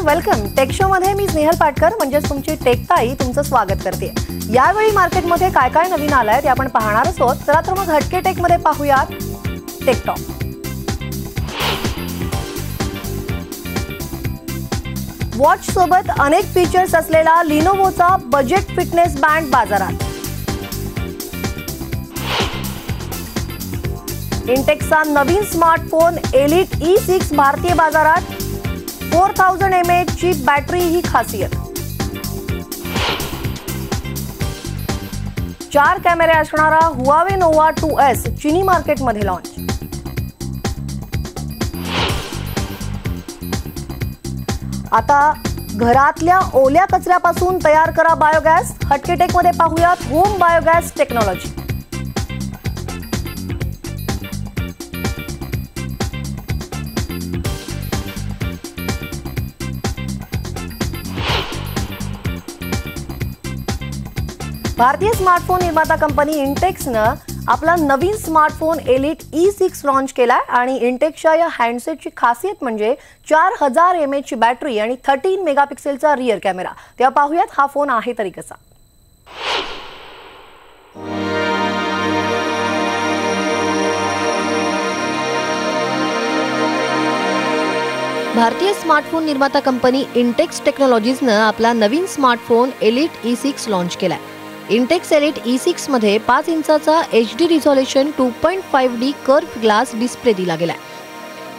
Everyone, welcome take show मध्ये मी स्नेहल पाटकर म्हणजेच तुमची टेक ताई तुमचं स्वागत करते। यावेळी मार्केटमध्ये काय काय नवीन आलंय ते आपण पाहणार आहोत। चला तर मग हटके टेक मध्ये पाहूयात टेक टॉक। वॉच सोबत अनेक फीचर्स असलेला लिनोवोचा बजेट फिटनेस बँड बाजारात। इंटेक्सचा नवीन स्मार्टफोन एलिट E6 भारतीय बाजारात। 4000 mAh ची बॅटरी ही खासियत। 4 कॅमेरे असणारा हुआवे नोवा 2S चीनी मार्केटमध्ये लॉन्च। आता घरातल्या ओल्या कचऱ्यापासून तयार करा बायोगॅस। हटके टेक मध्ये पाहूयात होम बायोगॅस टेक्नॉलॉजी। भारतीय स्मार्टफोन निर्माता कंपनी इंटेक्सनं आपला नवीन स्मार्टफोन एलिट E6 लॉन्च केलाय आणि इंटेक्सच्या या हँडसेटची खासियत म्हणजे 4000 mAh ची बॅटरी आणि 13 मेगापिक्सेलचा रियर कॅमेरा। तेव्हा पाहूयात हा फोन आहे तरी कसा। भारतीय स्मार्टफोन निर्माता कंपनी इंटेक्स टेक्नॉलॉजीजनं आपला नवीन स्मार्टफोन एलिट E6 लॉन्च केलाय। इंटेक्स एलिट E6 मध्ये 5 इंचाचा HD resolution 2.5D curve glass display दिला गेलाय।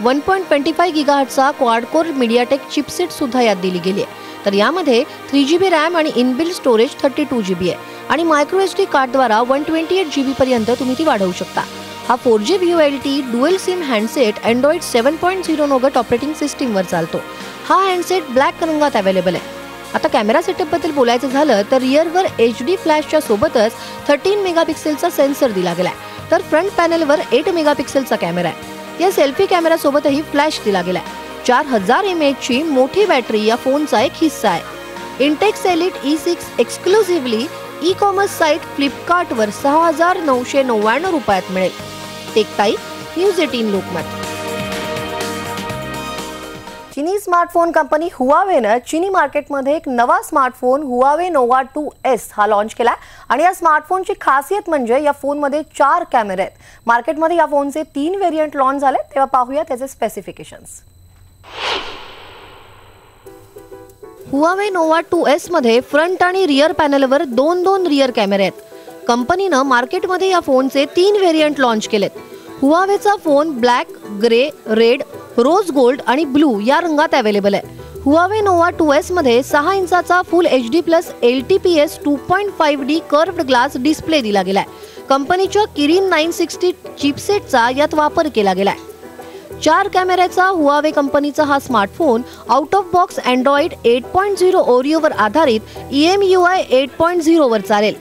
1.25 GHz quad core MediaTek chipset सुद्धा यात दिली गेली आहे। तर यामध्ये 3GB रॅम आणि इनबिल्ट स्टोरेज 32GB आहे आणि मायक्रो SD कार्डद्वारा 128GB पर्यंत तुम्ही ती वाढवू शकता। हा 4G VoLTE dual SIM handset Android 7.0 nougat operating सिस्टीमवर चालतो। हा हँडसेट ब्लॅक रंगात अवेलेबल आहे। आता कॅमेरा सेटअप बद्दल बोलायचं झालं तर रिअरवर HD फ्लॅशच्या सोबतच 13 मेगापिक्सेलचा सेन्सर दिला गेलाय, तर फ्रंट पॅनलवर 8 मेगापिक्सेलचा कॅमेरा आहे। या सेल्फी कॅमेरा सोबतही फ्लॅश दिला गेलाय। 4000 mAh ची मोठी बॅटरी या फोनचा एक हिस्सा आहे। Intex Elite E6 exclusively e-commerce site फ्लिपकार्टवर 6999 रुपयात मिळेल। टेक ताई, न्यूज 18 लोकमत। चीनी स्मार्टफोन कंपनी हुआवेनं चीनी मार्केटमध्ये एक नवा स्मार्टफोन हुआवे नोवा 2S हा लॉन्च केला आणि या स्मार्टफोनची खासियत म्हणजे या फोनमध्ये 4 कॅमेरे आहेत। मार्केटमध्ये या फोनचे 3 व्हेरियंट लॉन्च झाले, तेव्हा पाहूया त्याचे स्पेसिफिकेशन्स। हुआवे नोवा 2S मध्ये फ्रंट आणि रियर पॅनलवर 2 रियर कॅमेरे आहेत। कंपनीनं मार्केटमध्ये या फोनचे 3 व्हेरियंट लॉन्च केलेत। हुआवेचा phone black, grey, red, rose gold आणि ब्लू या रंगात अवेलेबल आहे। हुआवे नोवा 2S मध्ये 6 इंचाचा फुल HD plus LTPS 2.5D curved glass display दिला गेलाय। कंपनीच्या किरीन 960 चिपसेटचा यात वापर केला गेलाय। 4 कॅमेऱ्याचा हुआवे कंपनीचा हा smartphone out of box Android 8.0 ओरिओवर आधारित EMUI 8.0 वर चालेल।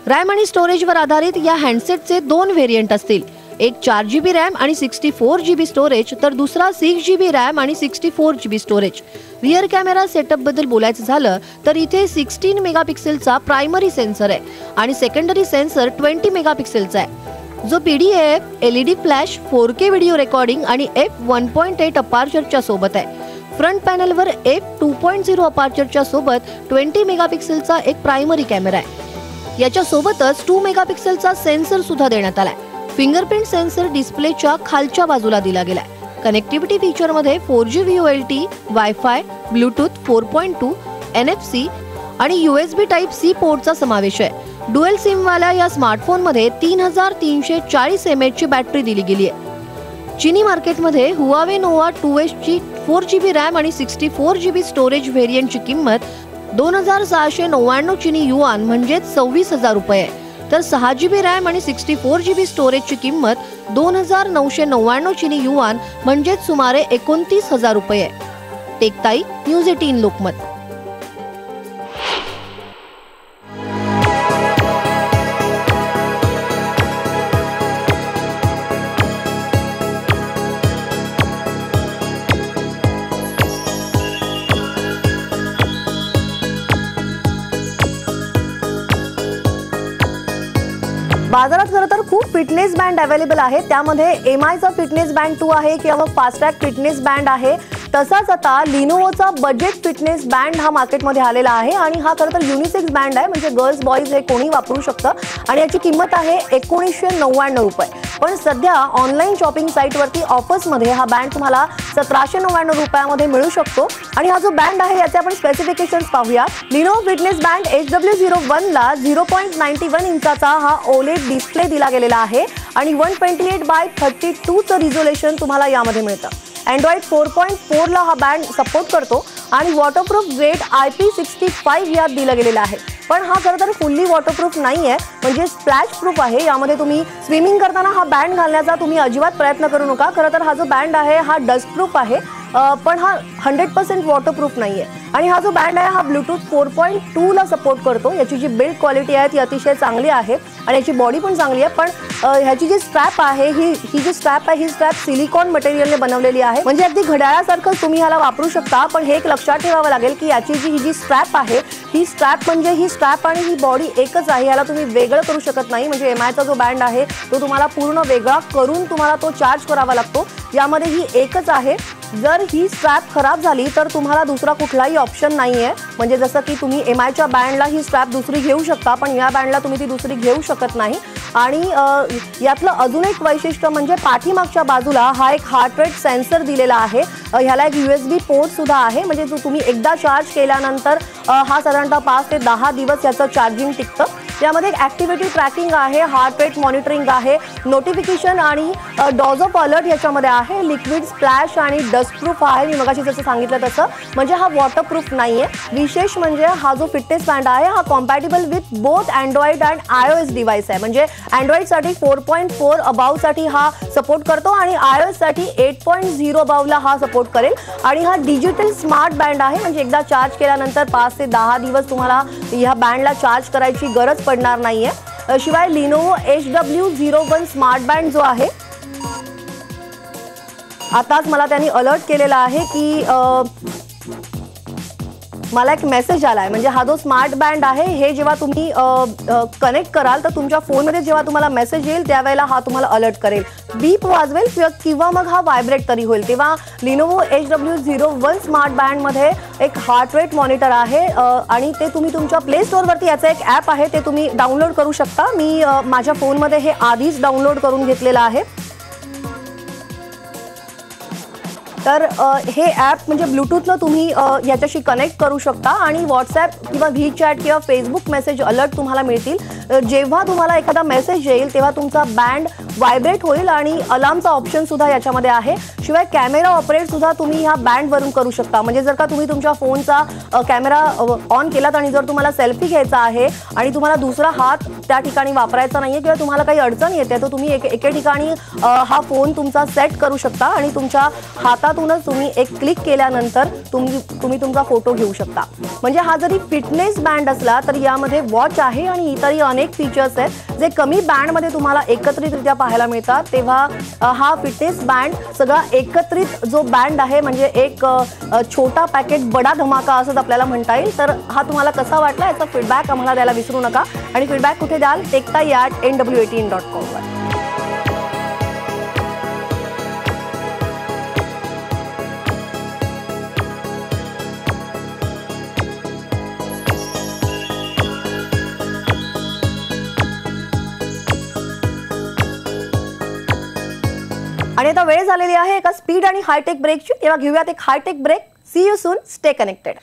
रॅम आणि स्टोरेजवर आधारित या हँडसेटचे 2 व्हेरियंट असतील, एक 4GB रॅम आणि 64GB स्टोरेज, तर दुसरा 6GB रॅम आणि 64GB storage. Rear camera setup बद्दल बोलायचं झालं तर इथे 16 मेगापिक्सेलचा प्रायमरी सेन्सर आहे आणि सेकंडरी सेन्सर 20 मेगापिक्सेलचा आहे, जो PDAF, LED flash, 4K video recording आणि f1.8 अपार्चरच्या सोबत आहे। फ्रंट पॅनलवर f2.0 अपार्चरच्या सोबत 20 मेगापिक्सेलचा एक प्रायमरी कॅमेरा आहे। याच्या सोबतच 2 मेगापिक्सेलचा सेन्सर सुद्धा देण्यात आलाय। फिंगरप्रिंट सेन्सर डिस्प्लेच्या खालच्या बाजूला दिला गेलाय। कनेक्टिव्हिटी फीचरमध्ये 4G VoLTE, WiFi, Bluetooth 4.2, NFC आणि USB Type-C पोर्टचा समावेश आहे। डुअल सिम वाल्या या स्मार्टफोनमध्ये 3340 mAh ची बॅटरी दिली गेली आहे। चीनी मार्केटमध्ये हुआवे नोवा 2S ची 4GB रॅम आणि 64GB स्टोरेज व्हेरियंटची किंमत 2699 चीनी युआन म्हणजे 26000 रुपये आहे, तर 6GB रॅम आणि 64GB स्टोरेजची किंमत 2999 चीनी युआन म्हणजे सुमारे 29000 रुपये आहे। टेक ताई, न्यूज 18 लोकमत। बाजारात खरं तर खूप फिटनेस बँड अवेलेबल आहे। त्यामध्ये MIचा फिटनेस बँड 2 आहे किंवा फास्ट्रॅग फिटनेस बँड आहे, तसाच आता लिनोवोचा बजेट फिटनेस बँड हा मार्केटमध्ये आलेला आहे आणि हा खरं तर युनिसेक्स बँड आहे, म्हणजे गर्ल्स बॉईज हे कोणी वापरू शकतं आणि याची किंमत आहे 1999 रुपये. पण सध्या ऑनलाईन शॉपिंग साईटवरती ऑफर्समध्ये हा बँड तुम्हाला 1799 रुपयामध्ये मिळू शकतो. आणि हा जो बँड आहे याचे आपण स्पेसिफिकेशन्स पाहूया. लिनोवो फिटनेस बँड HW01 ला 0.91 इंचाचा हा ओलेड डिस्प्ले दिला गेलेला आहे आणि 128x32 चं रिझोल्युशन तुम्हाला यामध्ये मिळतं. अँड्रॉइड 4.4 ला हा बँड सपोर्ट करतो आणि वॉटरप्रूफ ग्रेड IP65 यात दिलं गेलेलं आहे. पण हा खरं तर फुल्ली वॉटरप्रूफ नाही आहे, म्हणजे स्प्लॅश प्रूफ आहे. यामध्ये तुम्ही स्विमिंग करताना हा बँड घालण्याचा तुम्ही अजिबात प्रयत्न करू नका. खरं तर हा जो बँड आहे हा डस्ट प्रूफ आहे, पण हा 100% वॉटरप्रूफ नाही आहे. आणि हा जो बँड आहे हा ब्लूटूथ 4.2 ला सपोर्ट करतो. याची जी बिल्ड क्वालिटी आहे ती अतिशय चांगली आहे आणि याची बॉडी पण चांगली आहे. पण ह्याची जी स्ट्रॅप आहे ही जी स्ट्रॅप आहे ही स्ट्रॅप सिलिकॉन मटेरियलने बनवलेली आहे, म्हणजे अगदी घड्याळासारखं तुम्ही ह्याला वापरू शकता. पण हे एक लक्षात ठेवावं लागेल की याची ही जी स्ट्रॅप आहे ही स्ट्रॅप म्हणजे ही स्ट्रॅप आणि ही बॉडी एकच आहे, याला तुम्ही वेगळं करू शकत नाही. म्हणजे MIचा जो बँड आहे तो तुम्हाला पूर्ण वेगळा करून तुम्हाला तो चार्ज करावा लागतो. यामध्ये ही एकच आहे. जर ही स्ट्रॅप खराब झाली तर तुम्हाला दुसरा कुठलाही ऑप्शन नाही आहे. म्हणजे जसं की तुम्ही MIच्या बँडला ही स्ट्रॅप दुसरी घेऊ शकता, पण या बँडला तुम्ही ती दुसरी घेऊ शकत नाही. आणि यातलं अजून एक वैशिष्ट्य म्हणजे पाठीमागच्या बाजूला हा एक हार्ट रेट सेन्सर दिलेला आहे. ह्याला एक USB पोर्ट सुद्धा आहे, म्हणजे तुम्ही एकदा चार्ज केल्यानंतर हा साधारणतः 5 ते 10 दिवस याचं चार्जिंग टिकतं. यामध्ये एक ॲक्टिव्हिटी ट्रॅकिंग आहे, हार्ट रेट मॉनिटरिंग आहे, नोटिफिकेशन आणि डॉज ऑफ अलर्ट याच्यामध्ये आहे. लिक्विड स्प्लॅश आणि डस्ट प्रूफ आहे, मी मगाशी जसं सांगितलं तसं. म्हणजे हा वॉटरप्रूफ नाही आहे. विशेष म्हणजे हा जो फिटनेस बँड आहे हा compatible with both Android and iOS device आहे. म्हणजे अँड्रॉइडसाठी 4.4 अबावसाठी हा सपोर्ट करतो आणि iOSसाठी 8.0 अबावला हा सपोर्ट करेल. आणि हा डिजिटल स्मार्ट बँड आहे, म्हणजे एकदा चार्ज केल्यानंतर 5 ते 10 दिवस तुम्हाला ह्या बँडला चार्ज करायची गरज पडणार नाहीये. शिवाय लिनोवो HW01 स्मार्ट बँड जो आहे आताच मला त्यांनी अलर्ट केलेला आहे की मला एक मेसेज आलाय. म्हणजे हा जो स्मार्ट बँड आहे हे जेव्हा तुम्ही कनेक्ट कराल तर तुमच्या फोनमध्ये जेव्हा तुम्हाला मेसेज येईल त्यावेळेला हा तुम्हाला अलर्ट करेल, बीप वाजवेल किंवा मग हा व्हायब्रेट तरी होईल. तेव्हा लिनोवो HW01 स्मार्ट बँडमध्ये एक हार्ट रेट मॉनिटर आहे आणि ते तुम्ही तुमच्या प्ले स्टोअरवरती याचं एक ॲप आहे ते तुम्ही डाउनलोड करू शकता. मी माझ्या फोनमध्ये हे आधीच डाउनलोड करून घेतलेलं आहे. तर हे ॲप म्हणजे ब्लूटूथनं तुम्ही याच्याशी कनेक्ट करू शकता आणि व्हॉट्सॲप किंवा WeChat किंवा फेसबुक मेसेज अलर्ट तुम्हाला मिळतील. जेव्हा तुम्हाला एखादा मेसेज येईल तेव्हा तुमचा बँड व्हायब्रेट होईल आणि अलार्मचा ऑप्शन सुद्धा याच्यामध्ये आहे. शिवाय कॅमेरा ऑपरेट सुद्धा तुम्ही ह्या बँडवरून करू शकता. म्हणजे जर का तुम्ही तुमच्या फोनचा कॅमेरा ऑन केलात आणि जर तुम्हाला सेल्फी घ्यायचा आहे आणि तुम्हाला दुसरा हात त्या ठिकाणी वापरायचा नाहीये किंवा तुम्हाला काही अडचण येते तर तुम्ही एके ठिकाणी हा फोन तुमचा सेट करू शकता आणि तुमच्या हातातूनच तुम्ही एक क्लिक केल्यानंतर तुम्ही तुमचा फोटो घेऊ शकता. म्हणजे हा जरी फिटनेस बँड असला तर यामध्ये वॉच आहे आणि इतरही अनेक फीचर्स आहेत जे कमी बँडमध्ये तुम्हाला एकत्रितरित्या पाहायला मिळतात. तेव्हा हा फिटनेस बँड सगळा एकत्रित जो बँड आहे म्हणजे एक छोटा पॅकेट बडा धमाका असंच आपल्याला म्हणता येईल. तर हा तुम्हाला कसा वाटला याचा फीडबॅक आम्हाला द्यायला विसरू नका. आणि फीडबॅक कुठे द्याल? techtai@nw18.com वर. आणि आता वेळ झालेली आहे एका स्पीड आणि हायटेक ब्रेकची. तेव्हा घेऊयात एक hi-tech break. See you soon. Stay connected.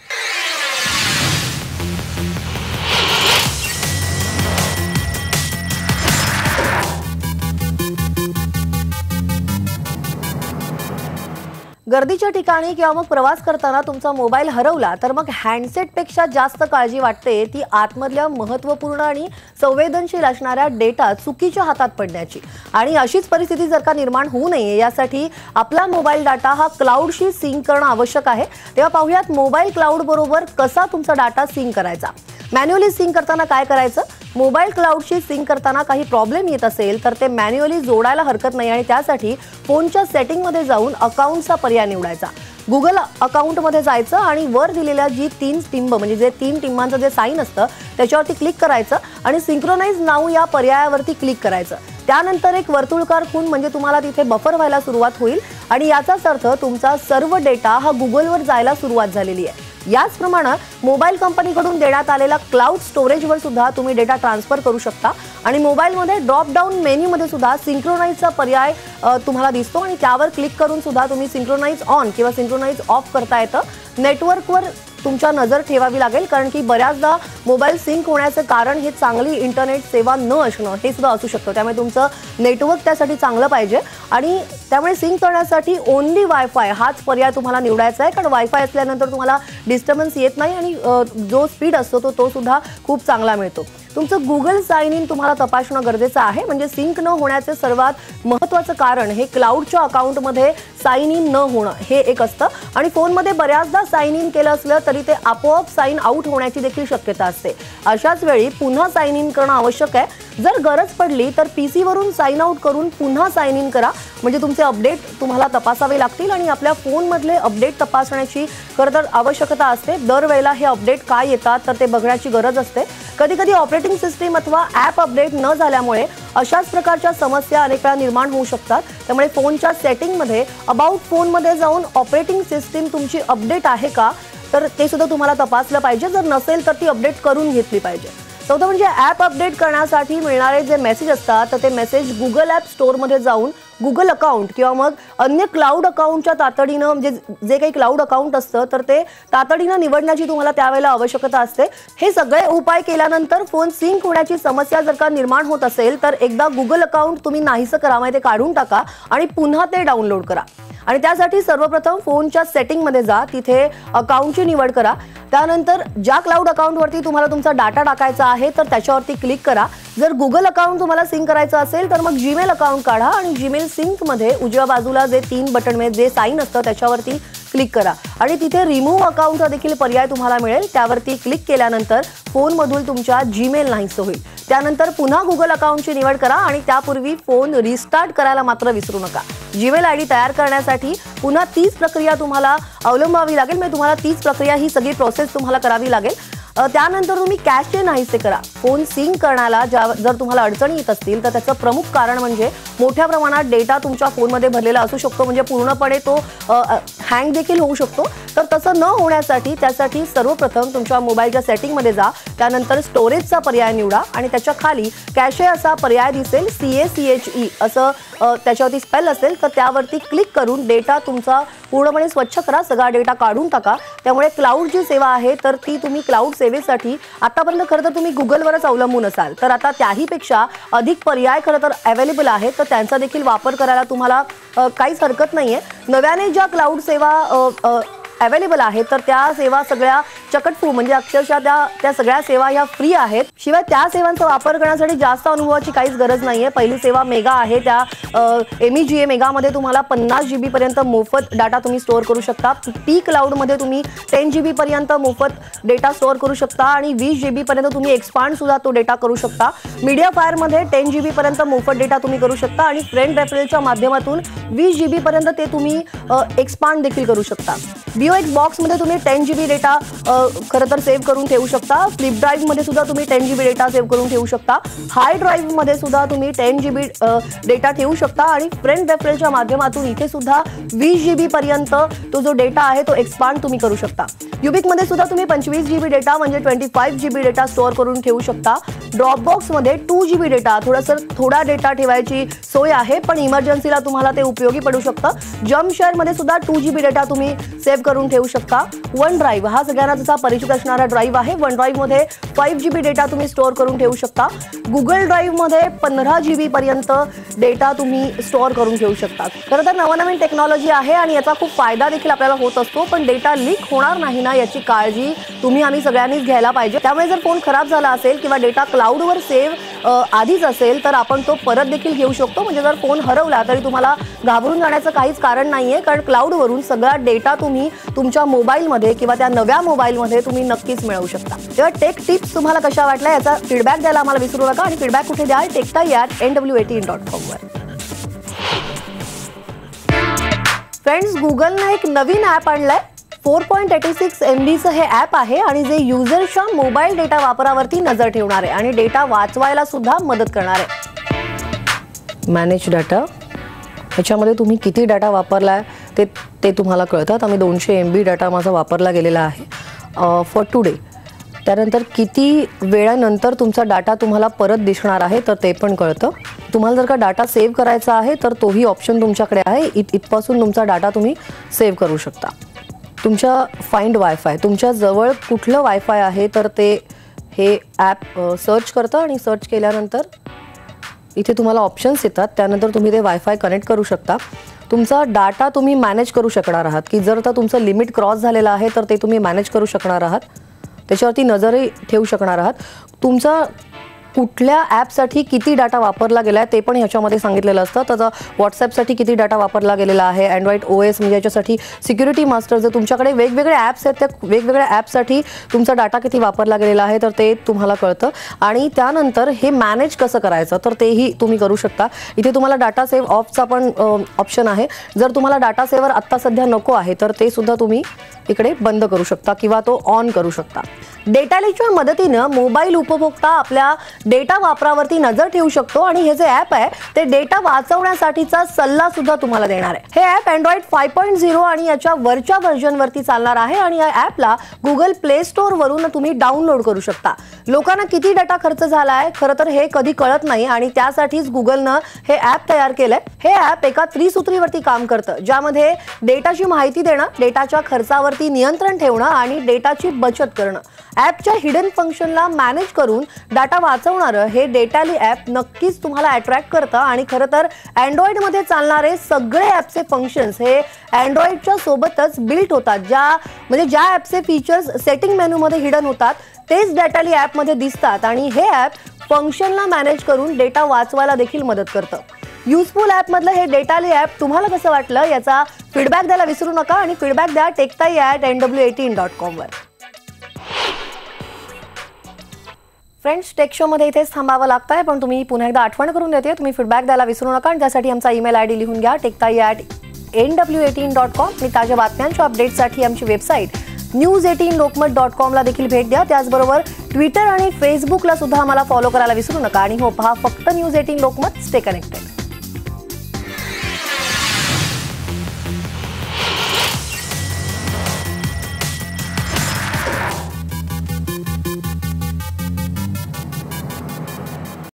गर्दीच्या ठिकाणी किंवा मग प्रवास करताना तुमचा मोबाईल हरवला तर मग हँडसेटपेक्षा जास्त काळजी वाटते ती आतमधल्या महत्त्वपूर्ण आणि संवेदनशील असणाऱ्या डेटा चुकीच्या हातात पडण्याची. आणि अशीच परिस्थिती जर का निर्माण होऊ नये यासाठी आपला मोबाईल डाटा हा क्लाउडशी सिंक करणं आवश्यक आहे. तेव्हा पाहूयात मोबाईल क्लाउड बरोबर कसा तुमचा डाटा सिंक करायचा. मॅन्युअली सिंक करताना काय करायचं? मोबाईल क्लाउडशी सिंक करताना काही प्रॉब्लेम येत असेल तर ते मॅन्युअली जोडायला हरकत नाही आणि त्यासाठी फोनच्या सेटिंगमध्ये जाऊन अकाउंटचा पर्याय निवडायचा. गुगल अकाउंटमध्ये जायचं आणि वर दिलेल्या जी 3 टिंब म्हणजे जे 3 टिंबांचं जे साईन असतं त्याच्यावरती क्लिक करायचं आणि सिंक्रोनाइज नाऊ या पर्यायावरती क्लिक करायचं. त्यानंतर एक वर्तुळकार खूण म्हणजे तुम्हाला तिथे बफर व्हायला सुरुवात होईल आणि याचाच अर्थ तुमचा सर्व डेटा हा गुगलवर जायला सुरुवात झालेली आहे। याचप्रमाणे मोबाईल कंपनीकडून देण्यात आलेला क्लाउड स्टोरेजवर सुद्धा तुम्ही डेटा ट्रान्सफर करू शकता आणि मोबाईलमध्ये ड्रॉप डाऊन मेन्यूमध्ये सुद्धा सिंक्रोनाइजचा पर्याय तुम्हाला दिसतो आणि त्यावर क्लिक करून सुद्धा तुम्ही सिंक्रोनाइज ऑन किंवा सिंक्रोनाइज ऑफ करता येतं। नेटवर्कवर तुमच्या नजर ठेवावी लागेल कारण की बऱ्याचदा मोबाईल सिंक होण्याचं कारण हे चांगली इंटरनेट सेवा न असणं हे सुद्धा असू शकतं। त्यामुळे तुमचं नेटवर्क त्यासाठी चांगलं पाहिजे आणि त्यामुळे सिंक करण्यासाठी ओनली वायफाय हाच पर्याय तुम्हाला निवडायचा आहे, कारण वायफाय असल्यानंतर तुम्हाला डिस्टर्बन्स येत नाही आणि जो स्पीड असतो तो सुद्धा खूप चांगला मिळतो। तुमचं गुगल साइन इन तुम्हाला तपासणं गरजेचं आहे, म्हणजे सिंक न होण्याचे सर्वात महत्त्वाचं कारण हे क्लाउडच्या अकाउंटमध्ये साइन इन न होणं हे एक असतं आणि फोनमध्ये बऱ्याचदा साइन इन केलं असलं तरी ते आपोआप साइन आउट होण्याची देखील शक्यता असते। अशाच वेळी पुन्हा साइन इन करणं आवश्यक आहे। जर गरज पडली तर पीसी वरून साइन आउट करून पुन्हा साइन इन करा, म्हणजे तुमचे अपडेट तुम्हाला तपासावे लागतील आणि आपल्या फोनमधले अपडेट तपासण्याची खरं तर आवश्यकता असते। दरवेळेला हे अपडेट काय येतात तर ते बघण्याची गरज असते। कधी कधी ऑपरेटिंग सिस्टीम अथवा ॲप अपडेट न झाल्यामुळे अशाच प्रकारच्या समस्या अनेक वेळा निर्माण होऊ शकतात। त्यामुळे फोनच्या सेटिंगमध्ये अबाउट फोनमध्ये जाऊन ऑपरेटिंग सिस्टीम तुमची अपडेट आहे का तर ते सुद्धा तुम्हाला तपासलं पाहिजे। जर नसेल तर ती अपडेट करून घेतली पाहिजे। चौथं म्हणजे ॲप अपडेट करण्यासाठी मिळणारे जे मेसेज असतात तर ते मेसेज गुगल ॲप स्टोअरमध्ये जाऊन गुगल अकाउंट किंवा मग अन्य क्लाउड अकाउंटच्या तातडीनं म्हणजे जे काही क्लाउड अकाउंट असतं तर ते तातडीनं निवडण्याची तुम्हाला त्यावेळेला आवश्यकता असते। हे सगळे उपाय केल्यानंतर फोन सिंक होण्याची समस्या जर का निर्माण होत असेल तर एकदा गुगल अकाउंट तुम्ही नाहीसं करा, म्हणजे ते काढून टाका आणि पुन्हा ते डाउनलोड करा। आणि त्यासाठी सर्वप्रथम फोनच्या सेटिंगमध्ये जा, तिथे अकाउंटची निवड करा। त्यानंतर ज्या क्लाउड अकाउंटवरती तुम्हाला तुमचा डाटा टाकायचा आहे तर त्याच्यावरती क्लिक करा। जर गुगल अकाउंट तुम्हाला सिंक करायचं असेल तर मग जीमेल अकाउंट काढा आणि जीमेल सिंकमध्ये उजव्या बाजूला जे 3 बटन मिळेल जे साइन असतं त्याच्यावरती क्लिक करा आणि तिथे रिमूव्ह अकाउंटचा देखील पर्याय तुम्हाला मिळेल। त्यावरती क्लिक केल्यानंतर फोनमधून तुमच्या जीमेल नाहीसं होईल। त्यानंतर पुन्हा गुगल अकाउंटची निवड करा आणि त्यापूर्वी फोन रिस्टार्ट करायला मात्र विसरू नका। जीमेल आयडी तयार करण्यासाठी पुन्हा तीच प्रक्रिया तुम्हाला अवलंबावी लागेल, म्हणजे तुम्हाला तीच प्रक्रिया ही सगळी प्रोसेस तुम्हाला करावी लागेल। त्यानंतर तुम्ही कॅशे नाहीसे करा। फोन सिंक करण्याला जर तुम्हाला अडचणी येत असतील तर त्याचं प्रमुख कारण म्हणजे मोठ्या प्रमाणात डेटा तुमच्या फोनमध्ये भरलेला असू शकतो, म्हणजे पूर्णपणे तो हँग देखील होऊ शकतो। तर तसं न होण्यासाठी त्यासाठी सर्वप्रथम तुमच्या मोबाईलच्या सेटिंगमध्ये जा, त्यानंतर स्टोरेजचा पर्याय निवडा आणि त्याच्या खाली कॅशे असा पर्याय दिसेल, CACHE असं त्याच्यावरती स्पेल असेल तर त्यावरती क्लिक करून डेटा तुमचा पूर्णपणे स्वच्छ करा, सगळा डेटा काढून टाका। त्यामुळे क्लाउड जी सेवा आहे तर ती तुम्ही क्लाउड सेवेसाठी आतापर्यंत खरं तर तुम्ही गुगलवरच अवलंबून असाल, तर आता त्याहीपेक्षा अधिक पर्याय खरं तर अवेलेबल आहेत, तर त्यांचा देखील वापर करायला तुम्हाला काहीच हरकत नाहीये। नव्याने ज्या क्लाउड सेवा अवेलेबल आहे तर त्या सेवा सगळ्या चकटफू म्हणजे अक्षरशः त्या सगळ्या सेवा ह्या फ्री आहेत। शिवाय त्या सेवांचा वापर करण्यासाठी जास्त अनुभवाची काहीच गरज नाहीये। पहिली सेवा मेगा आहे, त्या MEGA मेगामध्ये तुम्हाला 50 GB पर्यंत मोफत डाटा तुम्ही स्टोअर करू शकता। पी क्लाउडमध्ये तुम्ही 10 GB पर्यंत मोफत डेटा स्टोअर करू शकता आणि 20 GB पर्यंत तुम्ही एक्सपांड सुद्धा तो डेटा करू शकता। मीडिया फायरमध्ये 10 GB पर्यंत मोफत डेटा तुम्ही करू शकता आणि फ्रेंड रेफरलच्या माध्यमातून 20 GB पर्यंत ते तुम्ही एक्सपांड देखील करू शकता। BioX बॉक्समध्ये तुम्ही 10 GB डेटा खरं तर सेव्ह करून ठेवू शकता। फ्लिप ड्राईव्हमध्ये सुद्धा तुम्ही 10 GB डेटा सेव्ह करून ठेवू शकता। हाय ड्राईव्हमध्ये सुद्धा तुम्ही 10 GB डेटा ठेवू शकता आणि फ्रेंड रेफरलच्या माध्यमातून इथे सुद्धा 20 GB पर्यंत तो जो डेटा आहे तो एक्सपांड तुम्ही करू शकता। युबिकमध्ये सुद्धा तुम्ही 25 GB डेटा म्हणजे 25 GB डेटा स्टोअर करून ठेवू शकता। ड्रॉपबॉक्समध्ये 2 GB डेटा थोडा डेटा ठेवायची सोय आहे, पण इमर्जन्सीला तुम्हाला ते उपयोगी पडू शकतं। जम्पशेअरमध्ये सुद्धा 2 GB डेटा तुम्ही सेव्ह करून ठेवू शकता। वन ड्राईव्ह हा सगळ्यांना जसा परिचित असणारा ड्राईव्ह आहे। वन ड्राईव्हमध्ये 5 GB डेटा तुम्ही स्टोअर करून ठेवू शकता। गुगल ड्राईव्हमध्ये 15 GB पर्यंत डेटा तुम्ही स्टोअर करून ठेवू शकता। खरं तर नवनवीन टेक्नॉलॉजी आहे आणि याचा खूप फायदा देखील आपल्याला होत असतो, पण डेटा लीक होणार नाही ना याची काळजी आम्ही सगळ्यांनीच घ्यायला पाहिजे। त्यामुळे जर फोन खराब झाला असेल किंवा डेटा क्लाउडवर सेव्ह आधीच असेल तर आपण तो परत देखील घेऊ शकतो। म्हणजे जर फोन हरवला तरी तुम्हाला घाबरून जाण्याचं काहीच कारण नाहीये, कारण क्लाउडवरून सगळा डेटा तुम्ही तुमच्या मोबाईलमध्ये किंवा त्या नव्या मोबाईलमध्ये तुम्ही नक्कीच मिळवू शकता। तेव्हा टेक टिप्स तुम्हाला कशा वाटल्या याचा फीडबॅक द्यायला आम्हाला विसरू नका आणि फीडबॅक कुठे द्याल techtai@nw18.com वर। फ्रेंड्स, गुगलने एक नवीन ॲप आणलंय। 4.86 MBचं हे ॲप आहे आणि जे युजर्सच्या मोबाईल डेटा वापरावरती नजर ठेवणार आहे आणि डेटा वाचवायला सुद्धा मदत करणार आहे। मॅनेज डाटा, ह्याच्यामध्ये तुम्ही किती डाटा वापरला आहे ते तुम्हाला कळतं. आता मी 200 MB डाटा माझा वापरला गेलेला आहे फॉर टुडे. त्यानंतर किती वेळानंतर तुमचा डाटा तुम्हाला परत दिसणार आहे तर ते पण कळतं. तुम्हाला जर का डाटा सेव्ह करायचा आहे तर तोही ऑप्शन तुमच्याकडे आहे. इथपासून तुमचा डाटा तुम्ही सेव्ह करू शकता. तुमच्या फाइंड वायफाय, तुमच्या जवळ कुठलं वायफाय आहे तर ते हे ॲप सर्च करतं आणि सर्च केल्यानंतर इथे तुम्हाला ऑप्शन्स येतात. त्यानंतर तुम्ही ते वायफाय कनेक्ट करू शकता. तुमचा डाटा तुम्ही मॅनेज करू शकणार आहात की जर तर तुमचं लिमिट क्रॉस झालेलं आहे तर ते तुम्ही मॅनेज करू शकणार आहात. त्याच्यावरती नजरही ठेवू शकणार आहात. तुमचा कुठल्या ॲपसाठी किती डाटा वापरला गेला आहे ते पण ह्याच्यामध्ये सांगितलेलं असतं. त्याचा व्हॉट्सॲपसाठी किती डाटा वापरला गेलेला आहे, अँड्रॉइड OS म्हणजे याच्यासाठी सिक्युरिटी मास्टर, जर तुमच्याकडे वेगवेगळे ॲप्स आहेत त्या वेगवेगळ्या ॲपसाठी तुमचा डाटा किती वापरला गेलेला आहे तर ते तुम्हाला कळतं. आणि त्यानंतर हे मॅनेज कसं करायचं तर तेही तुम्ही करू शकता. इथे तुम्हाला डाटा सेव्ह ऑफचा पण ऑप्शन आहे. जर तुम्हाला डाटा सेव्हर आत्ता सध्या नको आहे तर ते सुद्धा तुम्ही इकडे बंद करू शकता किंवा तो ऑन करू शकता. डेटा लिंकच्या मदतीनं मोबाईल उपभोक्ता आपल्या डेटा वापरावरती नजर ठेवू शकतो आणि हे जे ॲप आहे ते डेटा वाचवण्यासाठीचा सल्ला सुद्धा तुम्हाला देणार आहे. हे ॲप अँड्रॉइड 5.0 आणि याच्या वरच्या व्हर्जनवरती चालणार आहे आणि या ॲपला गुगल प्ले स्टोअर वरून तुम्ही डाउनलोड करू शकता. लोकांना किती डाटा खर्च झाला आहे खरं तर हे कधी कळत नाही आणि त्यासाठीच गुगलनं हे ॲप तयार केलंय. हे ॲप एका त्रिसूत्रीवरती काम करतं, ज्यामध्ये डेटाची माहिती देणं, डेटाच्या खर्चावरती नियंत्रण ठेवणं आणि डेटाची बचत करणं. ॲपच्या हिडन फंक्शनला मॅनेज करून डाटा वाचवणारं हे डेटाली ॲप नक्कीच तुम्हाला अट्रॅक्ट करतं. आणि खरं तर अँड्रॉइडमध्ये चालणारे सगळे ॲपचे फंक्शन्स हे अँड्रॉइडच्या सोबतच बिल्ट होतात. ज्या ॲपचे फीचर्स सेटिंग मेनूमध्ये हिडन होतात तेच डेटाली ॲपमध्ये दिसतात आणि हे ॲप फंक्शनला मॅनेज करून डेटा वाचवायला देखील मदत करतं. युजफुल ॲपमधलं हे डेटाली ॲप तुम्हाला कसं वाटलं याचा फीडबॅक द्यायला विसरू नका आणि फीडबॅक द्या techtai@nw18.com वर. फ्रेंड्स, टेक शोमध्ये इथेच थांबावं लागतं आहे, पण तुम्ही पुन्हा एकदा आठवण करून देते, तुम्ही फीडबॅक द्यायला विसरू नका आणि त्यासाठी आमचा ईमेल ID लिहून घ्या techtai@nw18.com. आणि ताज्या बातम्यांच्या अपडेटसाठी आमची वेबसाईट news18lokmat.com ला देखील भेट द्या. त्याचबरोबर ट्विटर आणि फेसबुकला सुद्धा आम्हाला फॉलो करायला विसरू नका. आणि हो, पहा फक्त News18 लोकमत. Stay connected.